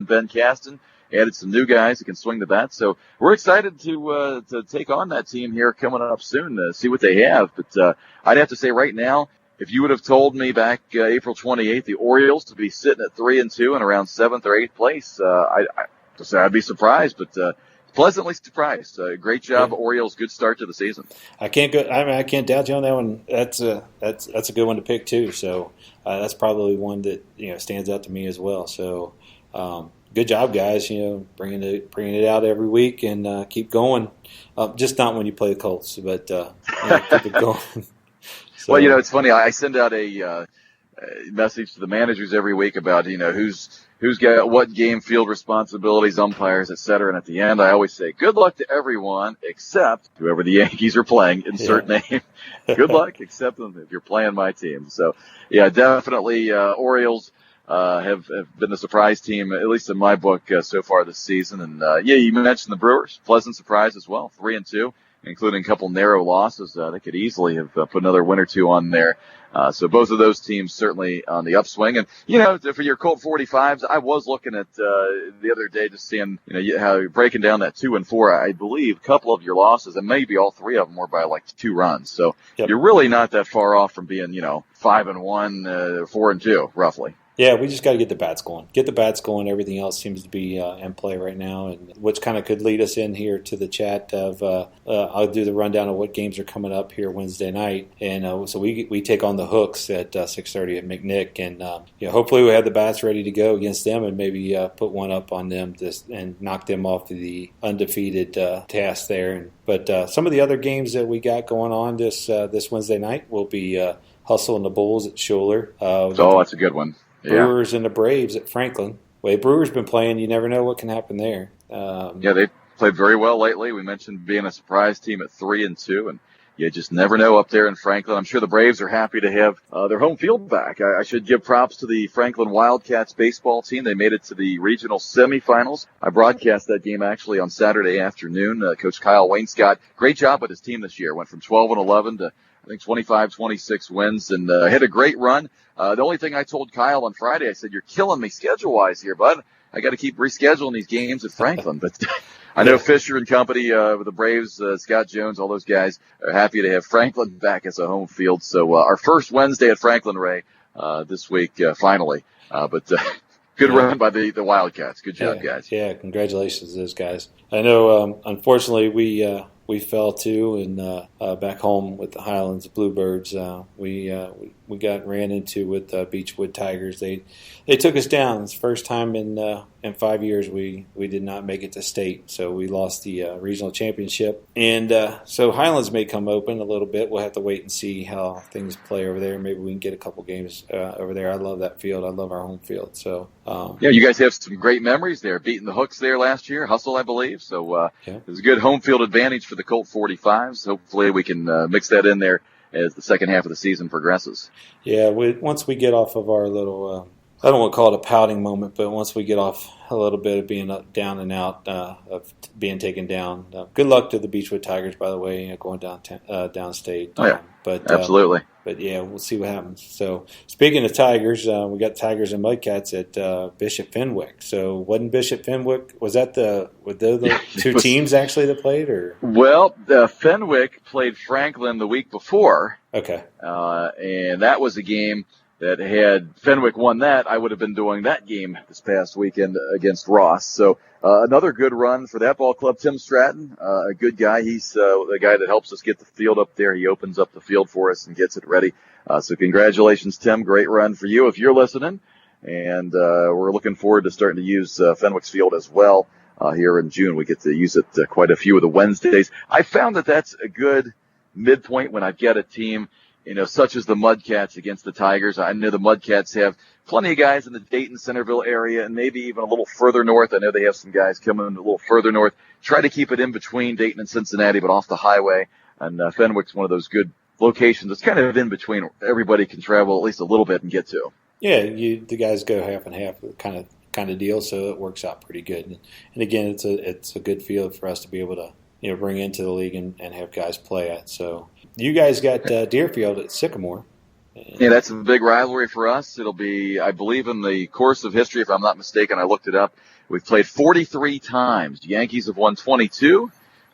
Ben Caston. Added some new guys that can swing the bat. So we're excited to take on that team here coming up soon, see what they have. But I'd have to say right now, if you would have told me back April 28th, the Orioles to be sitting at 3-2 and around 7th or 8th place, I'd be surprised, but pleasantly surprised. Great job, Orioles. Good start to the season. I can't doubt you on that one. That's a good one to pick too. So that's probably one that stands out to me as well. So good job, guys. Bringing it out every week and keep going. Just not when you play the Colts, but keep it going. So, well, it's funny. I send out a message to the managers every week about who's got what game field responsibilities, umpires, et cetera. And at the end, I always say, good luck to everyone except whoever the Yankees are playing. Insert name. Good luck, except them if you're playing my team. So, yeah, definitely Orioles have been the surprise team, at least in my book, so far this season. And, you mentioned the Brewers. Pleasant surprise as well, 3-2. Including a couple narrow losses. They could easily have put another win or two on there. So both of those teams certainly on the upswing. And, for your Colt 45s, I was looking at the other day just seeing, how you're breaking down that 2-4. I believe a couple of your losses, and maybe all three of them were by like 2 runs. So You're really not that far off from being, 5-1, 4-2, roughly. Yeah, we just got to get the bats going. Get the bats going. Everything else seems to be in play right now, and which kind of could lead us in here to the chat of I'll do the rundown of what games are coming up here Wednesday night, and so we take on the Hooks at 6:30 at McNick, and hopefully we have the bats ready to go against them, and maybe put one up on them and knock them off the undefeated task there. But some of the other games that we got going on this Wednesday night will be Hustle and the Bulls at Schuler. That's a good one. Brewers and the Braves at Franklin. The way Brewers been playing, you never know what can happen there. They've played very well lately. We mentioned being a surprise team at 3-2, and you just never know up there in Franklin. I'm sure the Braves are happy to have their home field back. I should give props to the Franklin Wildcats baseball team. They made it to the regional semifinals. I broadcast that game actually on Saturday afternoon. Coach Kyle Wainscott, great job with his team this year. Went from 12-11 to I think 25, 26 wins, and had a great run. The only thing I told Kyle on Friday, I said, you're killing me schedule-wise here, bud. I got to keep rescheduling these games at Franklin. But I know Fisher and company with the Braves, Scott Jones, all those guys are happy to have Franklin back as a home field. So our first Wednesday at Franklin, Ray, this week, finally. Good run by the Wildcats. Good job, guys. Yeah, congratulations to those guys. I know, unfortunately, we fell too, and back home with the Highlands Bluebirds, we got ran into with Beechwood Tigers. They took us down. It's the first time in 5 years we did not make it to state, so we lost the regional championship. And so Highlands may come open a little bit. We'll have to wait and see how things play over there. Maybe we can get a couple games over there. I love that field. I love our home field. So you guys have some great memories there, beating the Hooks there last year, Hustle, I believe. So it was a good home field advantage for the Colt 45s. Hopefully we can mix that in there as the second half of the season progresses. Yeah, once we get off of our little, I don't want to call it a pouting moment, but once we get off a little bit of being down and out, of being taken down. Good luck to the Beechwood Tigers, by the way, going downstate. Oh, yeah, absolutely. But yeah, we'll see what happens. So speaking of Tigers, we got Tigers and Mudcats at Bishop Fenwick. So wasn't Bishop Fenwick, were the two teams actually that played? Or? Well, Fenwick played Franklin the week before. Okay. And that was a game that had Fenwick won that, I would have been doing that game this past weekend against Ross. So another good run for that ball club. Tim Stratton, a good guy. He's the guy that helps us get the field up there. He opens up the field for us and gets it ready. So congratulations, Tim. Great run for you if you're listening. And we're looking forward to starting to use Fenwick's field as well here in June. We get to use it quite a few of the Wednesdays. I found that that's a good midpoint when I've got a team, such as the Mudcats against the Tigers. I know the Mudcats have plenty of guys in the Dayton, Centerville area, and maybe even a little further north. I know they have some guys coming a little further north. Try to keep it in between Dayton and Cincinnati, but off the highway. And Fenwick's one of those good locations. It's kind of in between. Everybody can travel at least a little bit and get to. Yeah, the guys go half and half kind of deal, so it works out pretty good. And again, it's a good field for us to be able to bring into the league and have guys play at. So you guys got Deerfield at Sycamore, Yeah, that's a big rivalry for us. It'll be, I believe, in the course of history, if I'm not mistaken, I looked it up, we've played 43 times. Yankees have won 22.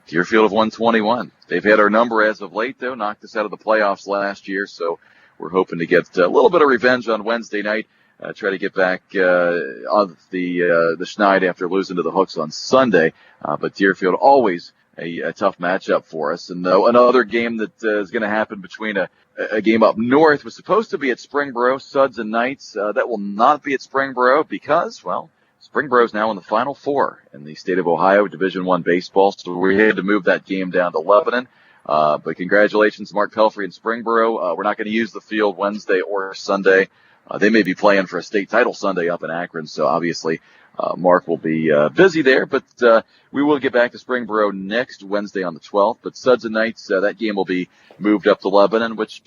Deerfield have won 21. They've had our number as of late, though, knocked us out of the playoffs last year, so we're hoping to get a little bit of revenge on Wednesday night, try to get back on the schneid after losing to the Hooks on Sunday. But Deerfield always a tough matchup for us. And another game that is going to happen between a game up north was supposed to be at Springboro, Suds and Knights. That will not be at Springboro because, well, Springboro is now in the Final Four in the state of Ohio Division I baseball, so we had to move that game down to Lebanon. But congratulations, Mark Pelfrey and Springboro. We're not going to use the field Wednesday or Sunday. They may be playing for a state title Sunday up in Akron, so obviously Mark will be busy there. But we will get back to Springboro next Wednesday on the 12th. But Suds and Knights, that game will be moved up to Lebanon, which,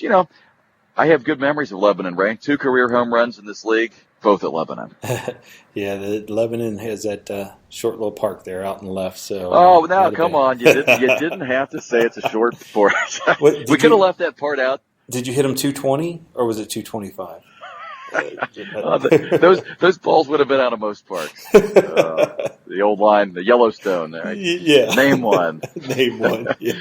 I have good memories of Lebanon, Ray. 2 career home runs in this league, both at Lebanon. Yeah, Lebanon has that short little park there out on the left. So. Oh, now come on! You didn't have to say it's a short park. We could have left that part out. Did you hit him 220 or was it 225? Those balls would have been out of most parks. The old line, the Yellowstone. Yeah. Name one. Name one. Yeah.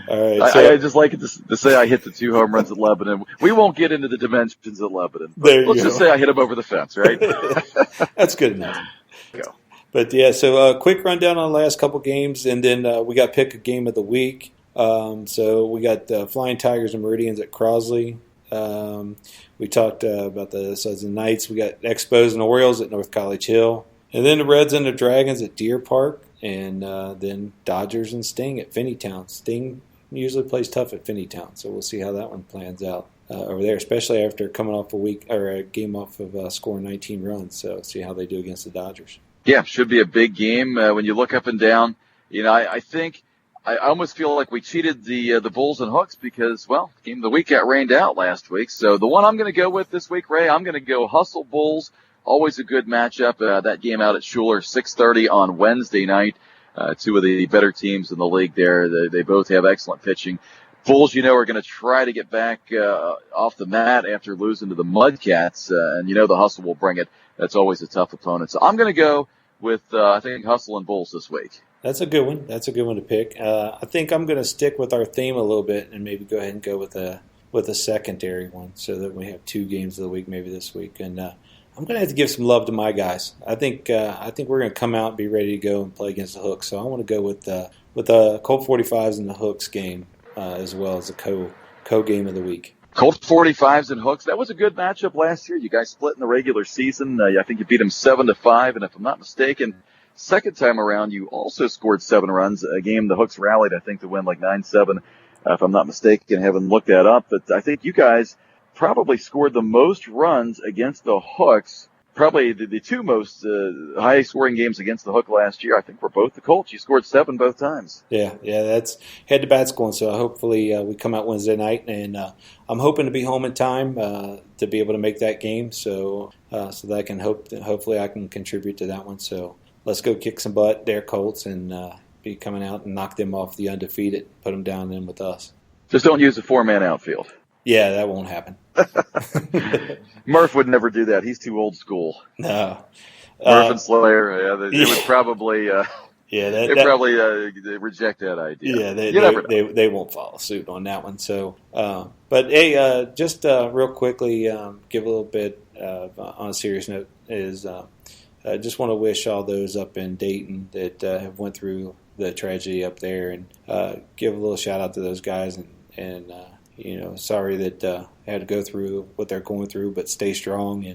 All right. I just like it to say I hit the 2 home runs at Lebanon. We won't get into the dimensions of Lebanon. Let's just say I hit them over the fence, right? That's good enough. Go. But yeah, so quick rundown on the last couple games, and then we got pick a game of the week. So we got Flying Tigers and Meridians at Crosley. We talked about the Suds and Knights. We got Expos and Orioles at North College Hill. And then the Reds and the Dragons at Deer Park. And then Dodgers and Sting at Finneytown. Sting usually plays tough at Finneytown, so we'll see how that one plans out over there, especially after coming off a game off of scoring 19 runs. So see how they do against the Dodgers. Yeah, should be a big game. When you look up and down, I think I almost feel like we cheated the Bulls and Hooks because, well, game of the week got rained out last week. So the one I'm going to go with this week, Ray, I'm going to go Hustle Bulls. Always a good matchup. That game out at Schuler, 6:30 on Wednesday night. 2 of the better teams in the league there. They both have excellent pitching. Bulls, are going to try to get back off the mat after losing to the Mudcats. And the Hustle will bring it. That's always a tough opponent. So I'm going to go with, I think, Hustle and Bulls this week. That's a good one. That's a good one to pick. I think I'm going to stick with our theme a little bit and maybe go ahead and go with a secondary one so that we have 2 games of the week maybe this week. And I'm going to have to give some love to my guys. I think we're going to come out and be ready to go and play against the Hooks. So I want to go with the Colt 45s and the Hooks game as well as the co game of the week. Colt 45s and Hooks. That was a good matchup last year. You guys split in the regular season. I think you beat them 7-5, and if I'm not mistaken, second time around you also scored 7 runs. A game the Hooks rallied, I think, to win like 9-7, if I'm not mistaken. Haven't looked that up, but I think you guys probably scored the most runs against the Hooks. Probably the 2 most highest scoring games against the Hook last year, I think, were both the Colts. You scored 7 both times. Yeah, that's head-to-bats going. So hopefully we come out Wednesday night, and I'm hoping to be home in time to be able to make that game. So that I can hopefully I can contribute to that one. So let's go kick some butt there, Colts, and be coming out and knock them off the undefeated, put them down in with us. Just don't use a 4-man outfield. Yeah, that won't happen. Murph would never do that. He's too old school. No. Murph and Slayer, they would probably probably reject that idea. Yeah, they won't follow suit on that one. So, but hey, just real quickly, give a little bit on a serious note is I just want to wish all those up in Dayton that have went through the tragedy up there, and give a little shout out to those guys and sorry that I had to go through what they're going through, but stay strong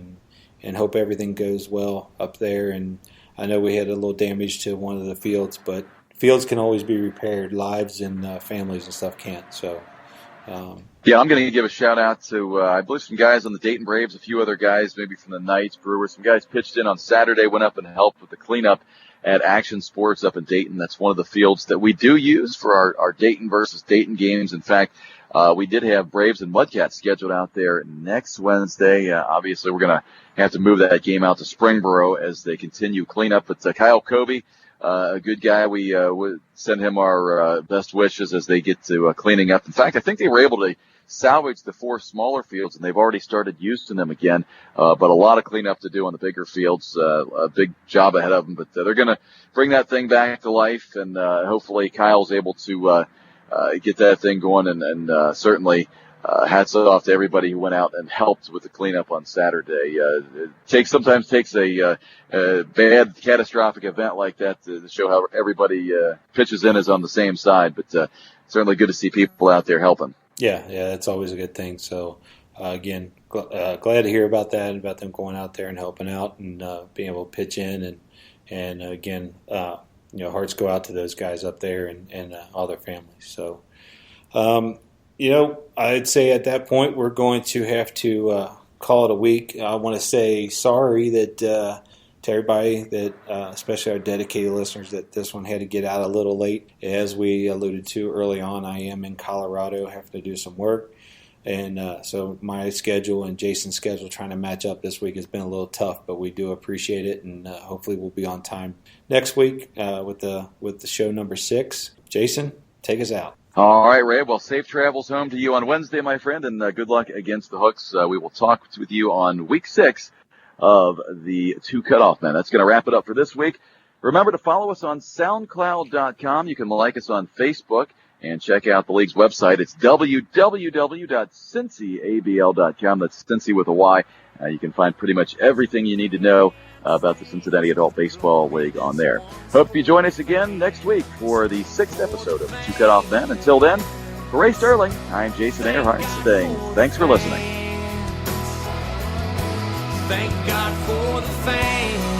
and hope everything goes well up there. And I know we had a little damage to one of the fields, but fields can always be repaired. Lives and families and stuff can't. So, yeah, I'm going to give a shout out to, I believe, some guys on the Dayton Braves, a few other guys, maybe from the Knights, Brewers. Some guys pitched in on Saturday, went up and helped with the cleanup at Action Sports up in Dayton. That's one of the fields that we do use for our Dayton versus Dayton games. In fact, We did have Braves and Mudcats scheduled out there next Wednesday. Obviously, we're going to have to move that game out to Springboro as they continue cleanup. But Kyle Kobe, a good guy, we would send him our best wishes as they get to cleaning up. In fact, I think they were able to salvage the 4 smaller fields, and they've already started using them again. But a lot of cleanup to do on the bigger fields. A big job ahead of them. But they're going to bring that thing back to life, and hopefully Kyle's able to get that thing going. And certainly hats off to everybody who went out and helped with the cleanup on Saturday. It sometimes takes a bad, catastrophic event like that to show how everybody pitches in is on the same side. But certainly good to see people out there helping. Yeah, that's always a good thing. So, again, glad to hear about that, about them going out there and helping out and being able to pitch in. And again, hearts go out to those guys up there and all their families. So, I'd say at that point we're going to have to call it a week. I want to say sorry that to everybody that, especially our dedicated listeners, that this one had to get out a little late. As we alluded to early on, I am in Colorado, having to do some work. And so my schedule and Jason's schedule trying to match up this week has been a little tough, but we do appreciate it, and hopefully we'll be on time next week with the show number 6. Jason, take us out. All right, Ray. Well, safe travels home to you on Wednesday, my friend, and good luck against the Hooks. We will talk with you on week 6 of the 2 Cutoff Men. That's going to wrap it up for this week. Remember to follow us on SoundCloud.com. You can like us on Facebook and check out the league's website. It's www.CincyABL.com. That's Cincy with a Y. You can find pretty much everything you need to know about the Cincinnati Adult Baseball League on there. Hope you join us again next week for the 6th episode of 2 Cutoff Men. Until then, for Ray Sterling, I'm Jason Earhart saying thanks for listening. Thank God for the fame.